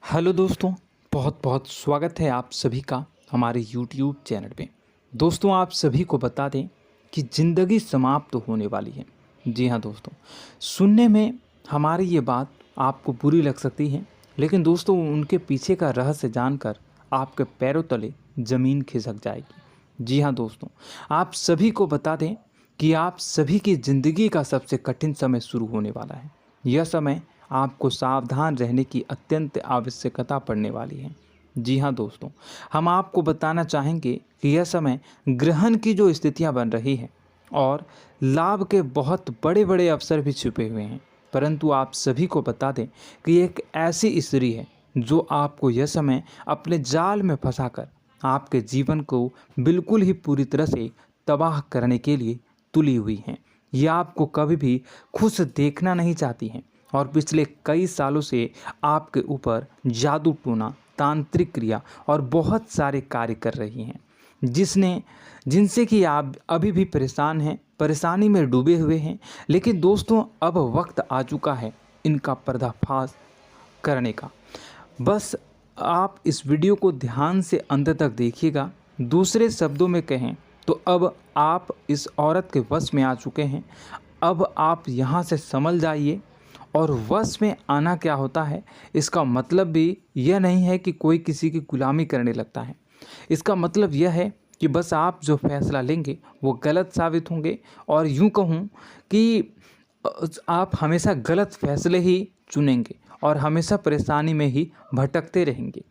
Hello दोस्तों, बहुत बहुत स्वागत है आप सभी का हमारे YouTube चैनल पे। दोस्तों, आप सभी को बता दें कि ज़िंदगी समाप्त होने वाली है। जी हाँ दोस्तों, सुनने में हमारी ये बात आपको बुरी लग सकती है, लेकिन दोस्तों उनके पीछे का रहस्य जानकर आपके पैरों तले ज़मीन खिसक जाएगी। जी हाँ दोस्तों, आप सभी को बता दें कि आप सभी की ज़िंदगी का सबसे कठिन समय शुरू होने वाला है। यह समय आपको सावधान रहने की अत्यंत आवश्यकता पड़ने वाली है। जी हाँ दोस्तों, हम आपको बताना चाहेंगे कि यह समय ग्रहण की जो स्थितियां बन रही है और लाभ के बहुत बड़े बड़े अवसर भी छुपे हुए हैं। परंतु आप सभी को बता दें कि एक ऐसी स्त्री है जो आपको यह समय अपने जाल में फंसाकर आपके जीवन को बिल्कुल ही पूरी तरह से तबाह करने के लिए तुली हुई हैं। यह आपको कभी भी खुश देखना नहीं चाहती हैं और पिछले कई सालों से आपके ऊपर जादू टोना, तांत्रिक क्रिया और बहुत सारे कार्य कर रही हैं, जिनसे कि आप अभी भी परेशान हैं, परेशानी में डूबे हुए हैं। लेकिन दोस्तों, अब वक्त आ चुका है इनका पर्दाफाश करने का। बस आप इस वीडियो को ध्यान से अंत तक देखिएगा। दूसरे शब्दों में कहें तो अब आप इस औरत के वश में आ चुके हैं। अब आप यहाँ से संभल जाइए। और वश में आना क्या होता है, इसका मतलब भी यह नहीं है कि कोई किसी की गुलामी करने लगता है। इसका मतलब यह है कि बस आप जो फैसला लेंगे वो गलत साबित होंगे, और यूँ कहूँ कि आप हमेशा गलत फैसले ही चुनेंगे और हमेशा परेशानी में ही भटकते रहेंगे।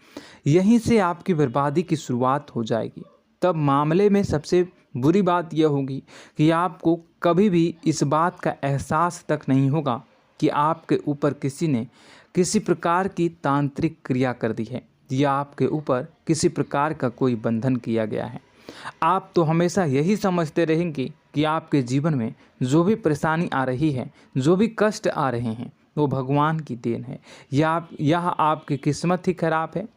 यहीं से आपकी बर्बादी की शुरुआत हो जाएगी। तब मामले में सबसे बुरी बात यह होगी कि आपको कभी भी इस बात का एहसास तक नहीं होगा कि आपके ऊपर किसी ने किसी प्रकार की तांत्रिक क्रिया कर दी है या आपके ऊपर किसी प्रकार का कोई बंधन किया गया है। आप तो हमेशा यही समझते रहेंगे कि आपके जीवन में जो भी परेशानी आ रही है, जो भी कष्ट आ रहे हैं, वो भगवान की देन है, या आपकी किस्मत ही खराब है,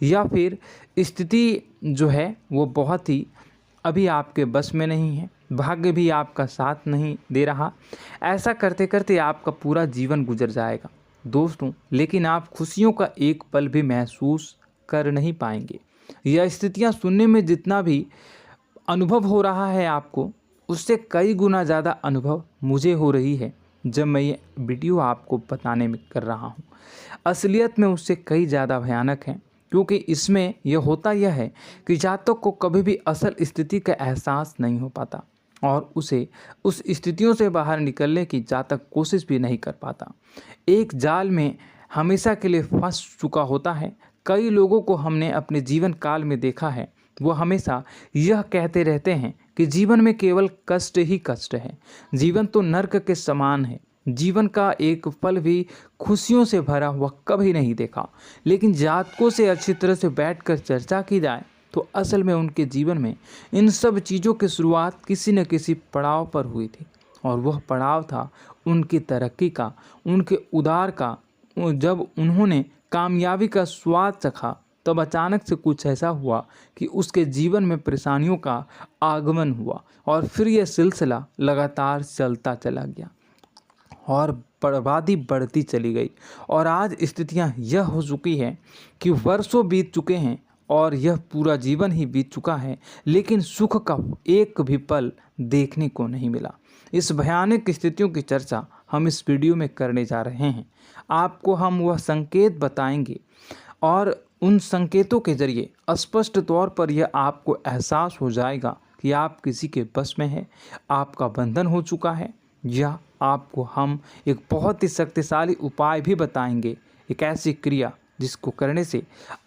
या फिर स्थिति जो है वो बहुत ही अभी आपके बस में नहीं है, भाग्य भी आपका साथ नहीं दे रहा। ऐसा करते करते आपका पूरा जीवन गुजर जाएगा दोस्तों, लेकिन आप खुशियों का एक पल भी महसूस कर नहीं पाएंगे। यह स्थितियां सुनने में जितना भी अनुभव हो रहा है आपको, उससे कई गुना ज़्यादा अनुभव मुझे हो रही है जब मैं ये वीडियो आपको बताने में कर रहा हूँ। असलियत में उससे कई ज़्यादा भयानक है, क्योंकि इसमें यह होता यह है कि जातक को कभी भी असल स्थिति का एहसास नहीं हो पाता और उसे उस स्थितियों से बाहर निकलने की जातक कोशिश भी नहीं कर पाता। एक जाल में हमेशा के लिए फंस चुका होता है। कई लोगों को हमने अपने जीवन काल में देखा है, वो हमेशा यह कहते रहते हैं कि जीवन में केवल कष्ट ही कष्ट है, जीवन तो नर्क के समान है, जीवन का एक पल भी खुशियों से भरा हुआ कभी नहीं देखा। लेकिन जातकों से अच्छी तरह से बैठकर चर्चा की जाए तो असल में उनके जीवन में इन सब चीज़ों की शुरुआत किसी न किसी पड़ाव पर हुई थी, और वह पड़ाव था उनकी तरक्की का, उनके उदार का। जब उन्होंने कामयाबी का स्वाद चखा, तब अचानक से कुछ ऐसा हुआ कि उसके जीवन में परेशानियों का आगमन हुआ, और फिर यह सिलसिला लगातार चलता चला गया और बर्बादी बढ़ती चली गई। और आज स्थितियां यह हो चुकी है कि वर्षों बीत चुके हैं और यह पूरा जीवन ही बीत चुका है, लेकिन सुख का एक भी पल देखने को नहीं मिला। इस भयानक स्थितियों की चर्चा हम इस वीडियो में करने जा रहे हैं। आपको हम वह संकेत बताएंगे और उन संकेतों के जरिए स्पष्ट तौर पर यह आपको एहसास हो जाएगा कि आप किसी के बस में हैं, आपका बंधन हो चुका है, या आपको हम एक बहुत ही शक्तिशाली उपाय भी बताएंगे, एक ऐसी क्रिया जिसको करने से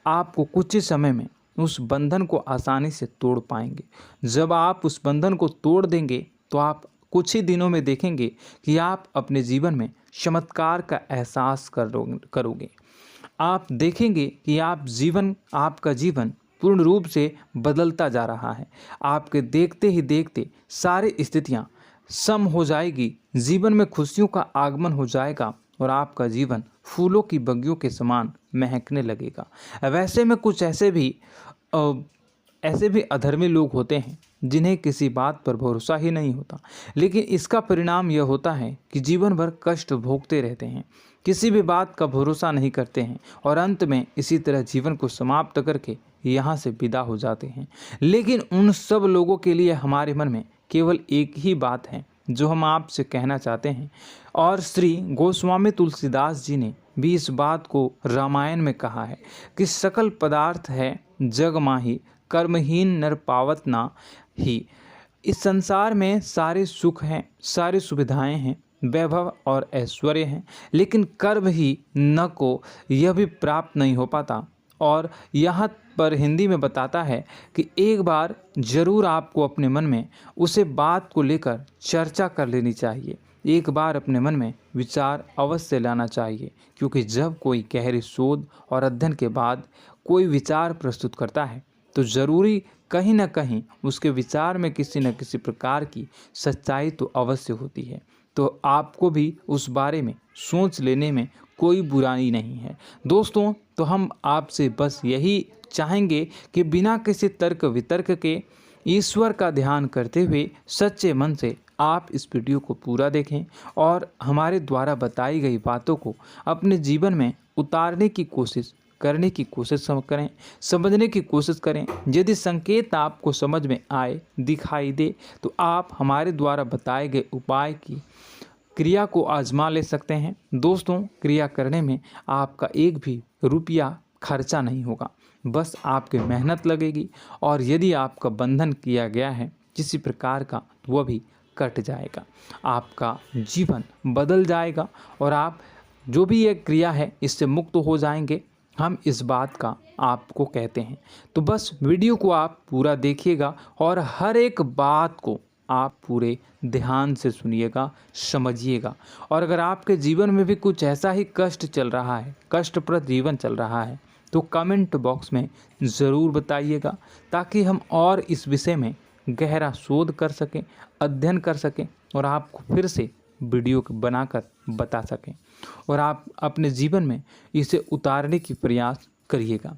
आपको कुछ ही समय में उस बंधन को आसानी से तोड़ पाएंगे। जब आप उस बंधन को तोड़ देंगे तो आप कुछ ही दिनों में देखेंगे कि आप अपने जीवन में चमत्कार का एहसास करोगे। आप देखेंगे कि आपका जीवन पूर्ण रूप से बदलता जा रहा है। आपके देखते ही देखते सारी स्थितियां सम हो जाएगी, जीवन में खुशियों का आगमन हो जाएगा और आपका जीवन फूलों की बगियों के समान महकने लगेगा। वैसे में कुछ ऐसे भी अधर्मी लोग होते हैं जिन्हें किसी बात पर भरोसा ही नहीं होता, लेकिन इसका परिणाम यह होता है कि जीवन भर कष्ट भोगते रहते हैं, किसी भी बात का भरोसा नहीं करते हैं और अंत में इसी तरह जीवन को समाप्त करके यहाँ से विदा हो जाते हैं। लेकिन उन सब लोगों के लिए हमारे मन में केवल एक ही बात है जो हम आपसे कहना चाहते हैं, और श्री गोस्वामी तुलसीदास जी ने भी इस बात को रामायण में कहा है कि सकल पदार्थ है जग माही, कर्महीन नर पावत ना ही। इस संसार में सारे सुख हैं, सारी सुविधाएं हैं, वैभव और ऐश्वर्य हैं, लेकिन कर्म ही न को यह भी प्राप्त नहीं हो पाता। और यहाँ पर हिंदी में बताता है कि एक बार जरूर आपको अपने मन में उसे बात को लेकर चर्चा कर लेनी चाहिए, एक बार अपने मन में विचार अवश्य लाना चाहिए, क्योंकि जब कोई गहरी शोध और अध्ययन के बाद कोई विचार प्रस्तुत करता है तो ज़रूरी कहीं ना कहीं उसके विचार में किसी न किसी प्रकार की सच्चाई तो अवश्य होती है। तो आपको भी उस बारे में सोच लेने में कोई बुराई नहीं है। दोस्तों, तो हम आपसे बस यही चाहेंगे कि बिना किसी तर्क वितर्क के ईश्वर का ध्यान करते हुए सच्चे मन से आप इस वीडियो को पूरा देखें और हमारे द्वारा बताई गई बातों को अपने जीवन में उतारने की कोशिश करने की कोशिश करें, समझने की कोशिश करें। यदि संकेत आपको समझ में आए, दिखाई दे, तो आप हमारे द्वारा बताए गए उपाय की क्रिया को आजमा ले सकते हैं। दोस्तों, क्रिया करने में आपका एक भी रुपया खर्चा नहीं होगा, बस आपकी मेहनत लगेगी, और यदि आपका बंधन किया गया है किसी प्रकार का तो वह भी कट जाएगा, आपका जीवन बदल जाएगा और आप जो भी ये क्रिया है इससे मुक्त हो जाएंगे। हम इस बात का आपको कहते हैं। तो बस वीडियो को आप पूरा देखिएगा और हर एक बात को आप पूरे ध्यान से सुनिएगा, समझिएगा। और अगर आपके जीवन में भी कुछ ऐसा ही कष्ट चल रहा है, कष्टप्रद जीवन चल रहा है, तो कमेंट बॉक्स में ज़रूर बताइएगा, ताकि हम और इस विषय में गहरा शोध कर सकें, अध्ययन कर सकें और आपको फिर से वीडियो बनाकर बता सकें और आप अपने जीवन में इसे उतारने की प्रयास करिएगा।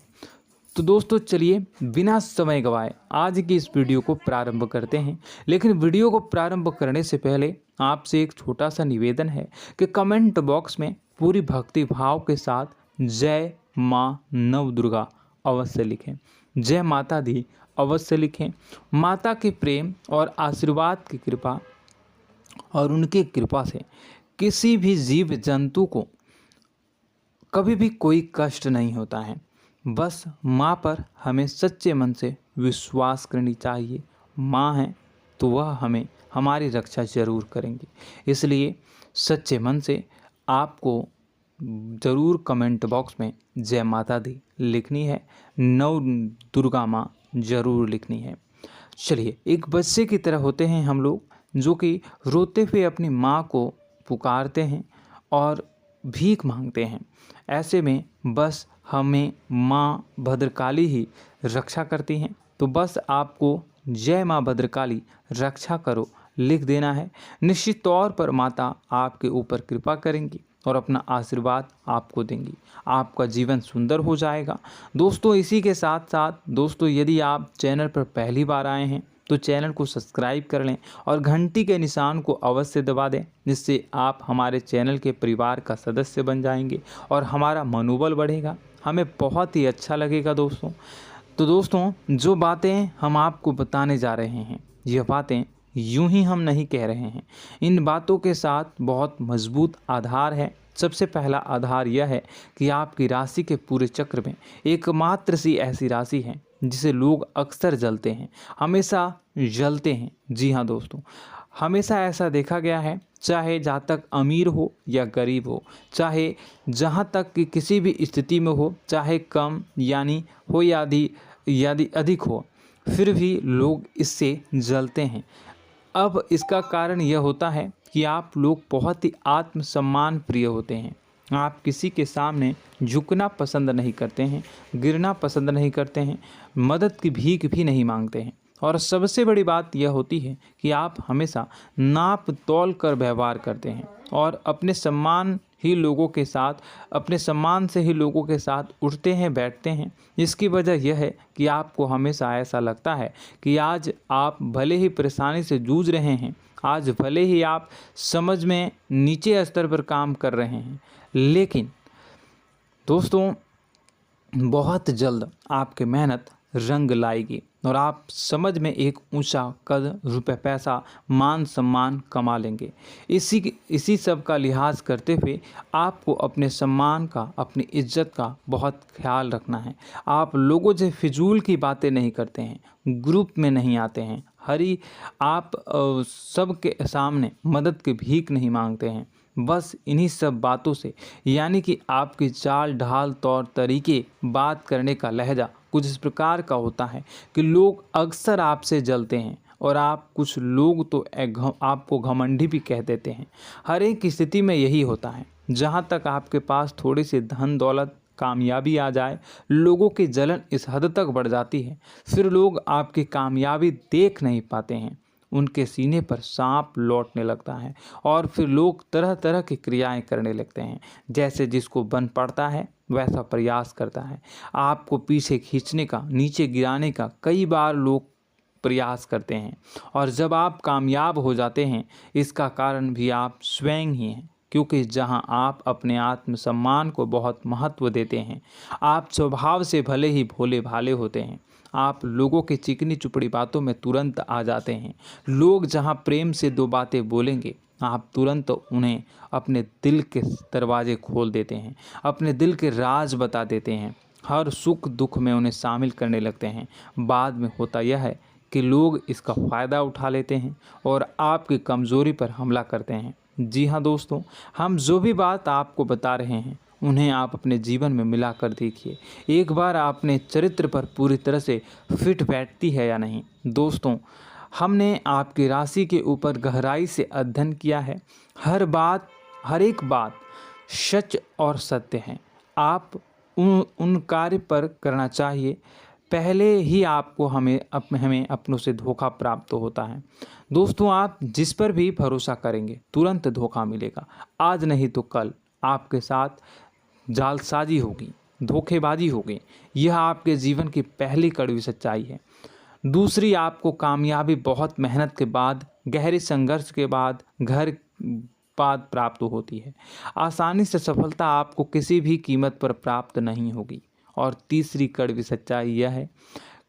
तो दोस्तों, चलिए बिना समय गवाए आज की इस वीडियो को प्रारंभ करते हैं। लेकिन वीडियो को प्रारंभ करने से पहले आपसे एक छोटा सा निवेदन है कि कमेंट बॉक्स में पूरी भक्ति भाव के साथ जय माँ नव दुर्गा अवश्य लिखें, जय माता दी अवश्य लिखें। माता के प्रेम और आशीर्वाद की कृपा और उनकी कृपा से किसी भी जीव जंतु को कभी भी कोई कष्ट नहीं होता है। बस माँ पर हमें सच्चे मन से विश्वास करनी चाहिए। माँ है तो वह हमें हमारी रक्षा जरूर करेंगी। इसलिए सच्चे मन से आपको ज़रूर कमेंट बॉक्स में जय माता दी लिखनी है, नव दुर्गा माँ जरूर लिखनी है। चलिए, एक बच्चे की तरह होते हैं हम लोग, जो कि रोते हुए अपनी माँ को पुकारते हैं और भीख मांगते हैं। ऐसे में बस हमें माँ भद्रकाली ही रक्षा करती हैं। तो बस आपको जय माँ भद्रकाली रक्षा करो लिख देना है। निश्चित तौर पर माता आपके ऊपर कृपा करेंगी और अपना आशीर्वाद आपको देंगी, आपका जीवन सुंदर हो जाएगा। दोस्तों, इसी के साथ साथ दोस्तों, यदि आप चैनल पर पहली बार आए हैं तो चैनल को सब्सक्राइब कर लें और घंटी के निशान को अवश्य दबा दें, जिससे आप हमारे चैनल के परिवार का सदस्य बन जाएंगे और हमारा मनोबल बढ़ेगा, हमें बहुत ही अच्छा लगेगा दोस्तों। तो दोस्तों, जो बातें हम आपको बताने जा रहे हैं, यह बातें यूं ही हम नहीं कह रहे हैं, इन बातों के साथ बहुत मजबूत आधार है। सबसे पहला आधार यह है कि आपकी राशि के पूरे चक्र में एकमात्र सी ऐसी राशि है जिसे लोग अक्सर जलते हैं, हमेशा जलते हैं। जी हाँ दोस्तों, हमेशा ऐसा देखा गया है, चाहे जातक अमीर हो या गरीब हो, चाहे जहाँ तक कि किसी भी स्थिति में हो, चाहे कम यानी हो या अधिक हो, फिर भी लोग इससे जलते हैं। अब इसका कारण यह होता है कि आप लोग बहुत ही आत्मसम्मान प्रिय होते हैं। आप किसी के सामने झुकना पसंद नहीं करते हैं, गिरना पसंद नहीं करते हैं, मदद की भीख भी नहीं मांगते हैं। और सबसे बड़ी बात यह होती है कि आप हमेशा नाप तोल कर व्यवहार करते हैं और अपने सम्मान ही लोगों के साथ, अपने सम्मान से ही लोगों के साथ उठते हैं, बैठते हैं। इसकी वजह यह है कि आपको हमेशा ऐसा लगता है कि आज आप भले ही परेशानी से जूझ रहे हैं, आज भले ही आप समझ में नीचे स्तर पर काम कर रहे हैं, लेकिन दोस्तों बहुत जल्द आपकी मेहनत रंग लाएगी और आप समझ में एक ऊंचा कद, रुपए, पैसा, मान सम्मान कमा लेंगे। इसी सब का लिहाज करते हुए आपको अपने सम्मान का, अपनी इज्जत का बहुत ख्याल रखना है। आप लोगों से फिजूल की बातें नहीं करते हैं, ग्रुप में नहीं आते हैं, आप सबके सामने मदद की भीख नहीं मांगते हैं। बस इन्हीं सब बातों से, यानी कि आपकी चाल ढाल, तौर तरीके, बात करने का लहजा कुछ इस प्रकार का होता है कि लोग अक्सर आपसे जलते हैं और कुछ लोग तो आपको घमंडी भी कह देते हैं। हर एक स्थिति में यही होता है। जहाँ तक आपके पास थोड़ी सी धन दौलत, कामयाबी आ जाए, लोगों की जलन इस हद तक बढ़ जाती है, फिर लोग आपकी कामयाबी देख नहीं पाते हैं, उनके सीने पर सांप लौटने लगता है और फिर लोग तरह तरह की क्रियाएं करने लगते हैं। जैसे जिसको बन पड़ता है वैसा प्रयास करता है। आपको पीछे खींचने का, नीचे गिराने का कई बार लोग प्रयास करते हैं और जब आप कामयाब हो जाते हैं, इसका कारण भी आप स्वयं ही हैं। क्योंकि जहां आप अपने आत्मसम्मान को बहुत महत्व देते हैं, आप स्वभाव से भले ही भोले भाले होते हैं, आप लोगों की चिकनी चुपड़ी बातों में तुरंत आ जाते हैं। लोग जहां प्रेम से दो बातें बोलेंगे, आप तुरंत उन्हें अपने दिल के दरवाजे खोल देते हैं, अपने दिल के राज बता देते हैं, हर सुख दुख में उन्हें शामिल करने लगते हैं। बाद में होता यह है कि लोग इसका फ़ायदा उठा लेते हैं और आपकी कमज़ोरी पर हमला करते हैं। जी हाँ दोस्तों, हम जो भी बात आपको बता रहे हैं उन्हें आप अपने जीवन में मिलाकर देखिए। एक बार आपने चरित्र पर पूरी तरह से फिट बैठती है या नहीं। दोस्तों, हमने आपकी राशि के ऊपर गहराई से अध्ययन किया है। हर एक बात सच और सत्य है। आप उन कार्य पर करना चाहिए, पहले ही आपको हमें अपनों से धोखा प्राप्त होता है। दोस्तों, आप जिस पर भी भरोसा करेंगे तुरंत धोखा मिलेगा। आज नहीं तो कल आपके साथ जालसाजी होगी, धोखेबाजी होगी। यह आपके जीवन की पहली कड़वी सच्चाई है। दूसरी, आपको कामयाबी बहुत मेहनत के बाद, गहरे संघर्ष के बाद प्राप्त होती है। आसानी से सफलता आपको किसी भी कीमत पर प्राप्त नहीं होगी। और तीसरी कड़वी सच्चाई यह है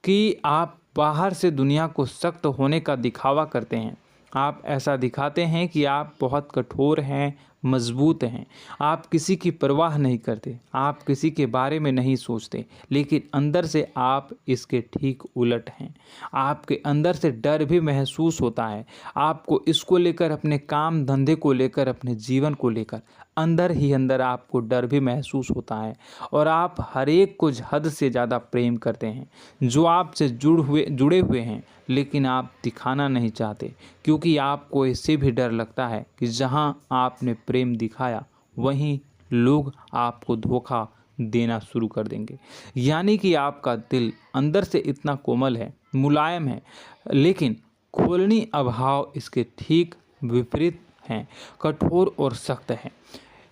कि आप बाहर से दुनिया को सख्त होने का दिखावा करते हैं। आप ऐसा दिखाते हैं कि आप बहुत कठोर हैं, मजबूत हैं, आप किसी की परवाह नहीं करते, आप किसी के बारे में नहीं सोचते, लेकिन अंदर से आप इसके ठीक उलट हैं। आपके अंदर से डर भी महसूस होता है। आपको इसको लेकर, अपने काम धंधे को लेकर, अपने जीवन को लेकर अंदर ही अंदर आपको डर भी महसूस होता है और आप हर एक को हद से ज़्यादा प्रेम करते हैं, जो आपसे जुड़े हुए हैं, लेकिन आप दिखाना नहीं चाहते, क्योंकि आपको इससे भी डर लगता है कि जहां आपने प्रेम दिखाया वहीं लोग आपको धोखा देना शुरू कर देंगे। यानी कि आपका दिल अंदर से इतना कोमल है, मुलायम है, लेकिन खोलनी अभाव इसके ठीक विपरीत हैं, कठोर और सख्त है।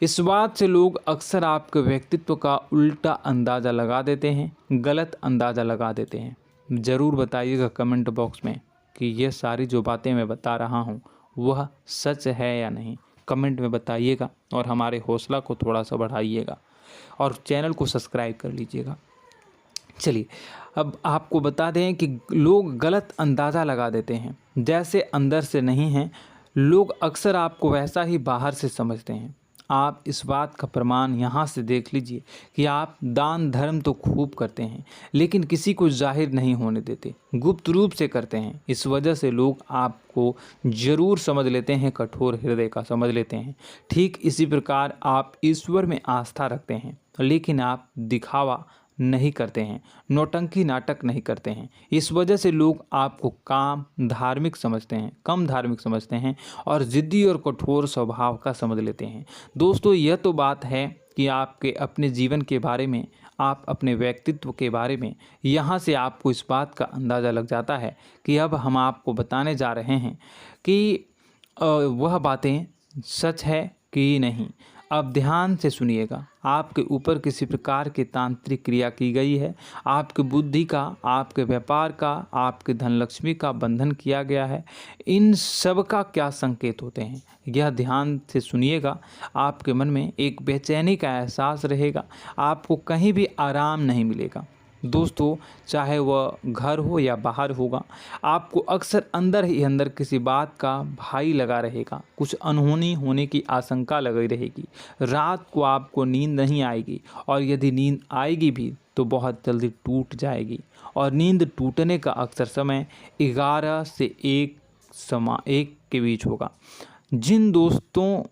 इस बात से लोग अक्सर आपके व्यक्तित्व का उल्टा अंदाज़ा लगा देते हैं, गलत अंदाज़ा लगा देते हैं। ज़रूर बताइएगा कमेंट बॉक्स में कि ये सारी जो बातें मैं बता रहा हूँ वह सच है या नहीं। कमेंट में बताइएगा और हमारे हौसला को थोड़ा सा बढ़ाइएगा और चैनल को सब्सक्राइब कर लीजिएगा। चलिए, अब आपको बता दें कि लोग गलत अंदाज़ा लगा देते हैं। जैसे अंदर से नहीं हैं, लोग अक्सर आपको वैसा ही बाहर से समझते हैं। आप इस बात का प्रमाण यहाँ से देख लीजिए कि आप दान धर्म तो खूब करते हैं, लेकिन किसी को जाहिर नहीं होने देते, गुप्त रूप से करते हैं। इस वजह से लोग आपको ज़रूर समझ लेते हैं, कठोर हृदय का समझ लेते हैं। ठीक इसी प्रकार आप ईश्वर में आस्था रखते हैं, लेकिन आप दिखावा नहीं करते हैं, नौटंकी नाटक नहीं करते हैं। इस वजह से लोग आपको कम धार्मिक समझते हैं और ज़िद्दी और कठोर स्वभाव का समझ लेते हैं। दोस्तों, यह तो बात है कि आपके अपने जीवन के बारे में, आप अपने व्यक्तित्व के बारे में, यहाँ से आपको इस बात का अंदाज़ा लग जाता है कि अब हम आपको बताने जा रहे हैं कि वह बातें सच है कि नहीं। अब ध्यान से सुनिएगा। आपके ऊपर किसी प्रकार की तांत्रिक क्रिया की गई है, आपकी बुद्धि का, आपके व्यापार का, आपके धन लक्ष्मी का बंधन किया गया है। इन सब का क्या संकेत होते हैं, यह ध्यान से सुनिएगा। आपके मन में एक बेचैनी का एहसास रहेगा, आपको कहीं भी आराम नहीं मिलेगा। दोस्तों, चाहे वह घर हो या बाहर होगा, आपको अक्सर अंदर ही अंदर किसी बात का भाई लगा रहेगा, कुछ अनहोनी होने की आशंका लगी रहेगी। रात को आपको नींद नहीं आएगी, और यदि नींद आएगी भी तो बहुत जल्दी टूट जाएगी। और नींद टूटने का अक्सर समय 11 से 1 के बीच होगा। जिन दोस्तों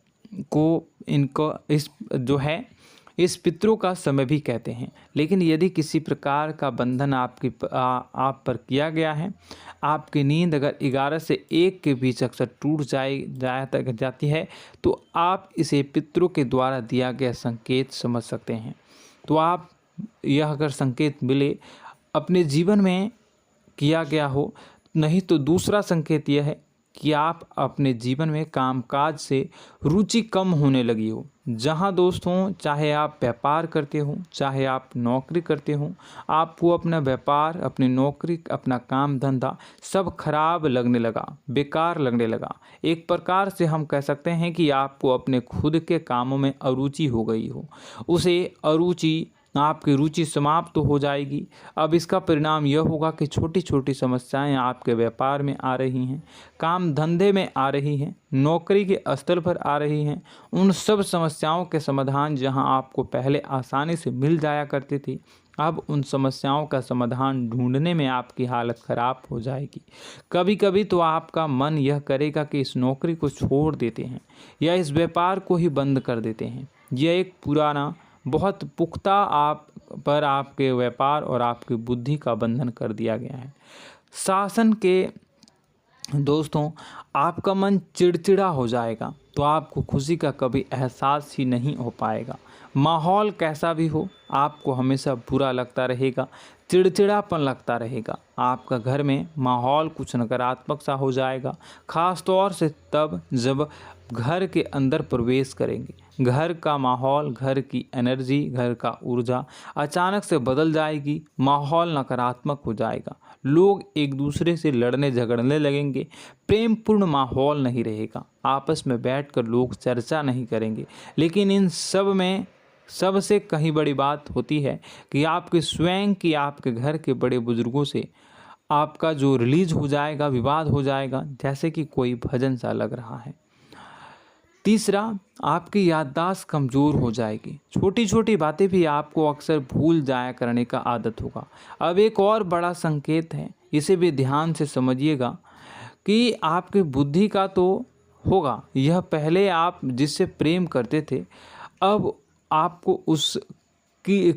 को इनको इस पितरों का समय भी कहते हैं। लेकिन यदि किसी प्रकार का बंधन आप पर किया गया है, आपकी नींद अगर 11 से 1 के बीच अक्सर टूट जाती है, तो आप इसे पितरों के द्वारा दिया गया संकेत समझ सकते हैं। तो आप यह अगर संकेत मिले अपने जीवन में किया गया हो, नहीं तो दूसरा संकेत यह है कि आप अपने जीवन में कामकाज से रुचि कम होने लगी हो। जहां दोस्तों, चाहे आप व्यापार करते हो, चाहे आप नौकरी करते हो, आपको अपना व्यापार, अपनी नौकरी, अपना काम धंधा सब खराब लगने लगा, बेकार लगने लगा। एक प्रकार से हम कह सकते हैं कि आपको अपने खुद के कामों में अरुचि हो गई हो। आपकी रुचि समाप्त हो जाएगी। अब इसका परिणाम यह होगा कि छोटी छोटी समस्याएं आपके व्यापार में आ रही हैं, काम धंधे में आ रही हैं, नौकरी के स्तर पर आ रही हैं। उन सब समस्याओं के समाधान जहां आपको पहले आसानी से मिल जाया करती थी, अब उन समस्याओं का समाधान ढूंढने में आपकी हालत ख़राब हो जाएगी। कभी कभी तो आपका मन यह करेगा कि इस नौकरी को छोड़ देते हैं या इस व्यापार को ही बंद कर देते हैं। यह एक पुराना, बहुत पुख्ता आपके व्यापार और आपकी बुद्धि का बंधन कर दिया गया है। शासन के दोस्तों, आपका मन चिड़चिड़ा हो जाएगा, तो आपको खुशी का कभी एहसास ही नहीं हो पाएगा। माहौल कैसा भी हो, आपको हमेशा बुरा लगता रहेगा, चिड़चिड़ापन लगता रहेगा। आपका घर में माहौल कुछ नकारात्मक सा हो जाएगा, ख़ास तौर से तब जब घर के अंदर प्रवेश करेंगे। घर का माहौल, घर की एनर्जी, घर का ऊर्जा अचानक से बदल जाएगी, माहौल नकारात्मक हो जाएगा। लोग एक दूसरे से लड़ने झगड़ने लगेंगे, प्रेमपूर्ण माहौल नहीं रहेगा, आपस में बैठकर लोग चर्चा नहीं करेंगे। लेकिन इन सब में सबसे कहीं बड़ी बात होती है कि आपके घर के बड़े बुजुर्गों से आपका जो रिलीज हो जाएगा, विवाद हो जाएगा, जैसे कि कोई भजन सा लग रहा है। तीसरा, आपकी याददाश्त कमज़ोर हो जाएगी, छोटी छोटी बातें भी आपको अक्सर भूल जाया करने का आदत होगा। अब एक और बड़ा संकेत है, इसे भी ध्यान से समझिएगा कि आपकी बुद्धि का तो होगा, यह पहले आप जिससे प्रेम करते थे, अब आपको उसकी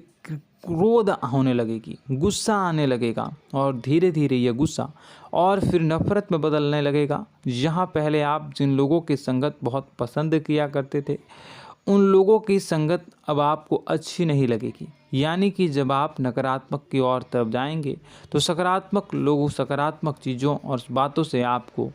क्रोध होने लगेगी, गुस्सा आने लगेगा, और धीरे धीरे यह गुस्सा और फिर नफरत में बदलने लगेगा। यहाँ पहले आप जिन लोगों की संगत बहुत पसंद किया करते थे, उन लोगों की संगत अब आपको अच्छी नहीं लगेगी। यानी कि जब आप नकारात्मक की ओर तरफ जाएंगे, तो सकारात्मक लोगों, सकारात्मक चीज़ों और बातों से आपको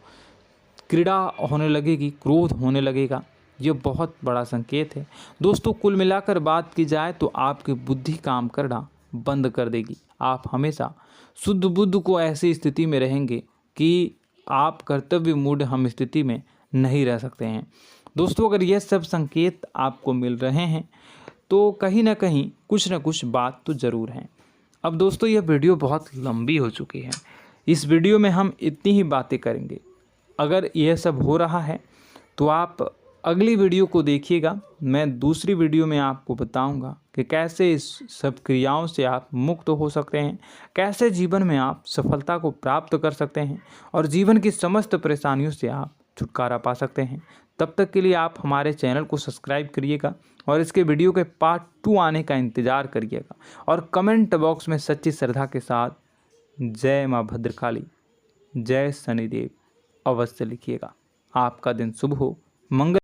क्रीड़ा होने लगेगी, क्रोध होने लगेगा। ये बहुत बड़ा संकेत है दोस्तों। कुल मिलाकर बात की जाए तो आपकी बुद्धि काम करना बंद कर देगी। आप हमेशा शुद्ध बुद्ध को ऐसी स्थिति में रहेंगे कि आप कर्तव्य मूढ़ हम स्थिति में नहीं रह सकते हैं। दोस्तों, अगर यह सब संकेत आपको मिल रहे हैं तो कहीं ना कहीं कुछ ना कुछ बात तो ज़रूर है। अब दोस्तों, यह वीडियो बहुत लंबी हो चुकी है, इस वीडियो में हम इतनी ही बातें करेंगे। अगर यह सब हो रहा है तो आप अगली वीडियो को देखिएगा। मैं दूसरी वीडियो में आपको बताऊंगा कि कैसे इस सब क्रियाओं से आप मुक्त हो सकते हैं, कैसे जीवन में आप सफलता को प्राप्त कर सकते हैं और जीवन की समस्त परेशानियों से आप छुटकारा पा सकते हैं। तब तक के लिए आप हमारे चैनल को सब्सक्राइब करिएगा और इसके वीडियो के पार्ट 2 आने का इंतज़ार करिएगा। और कमेंट बॉक्स में सच्ची श्रद्धा के साथ जय माँ भद्रकाली, जय शनिदेव अवश्य लिखिएगा। आपका दिन शुभ हो, मंगल।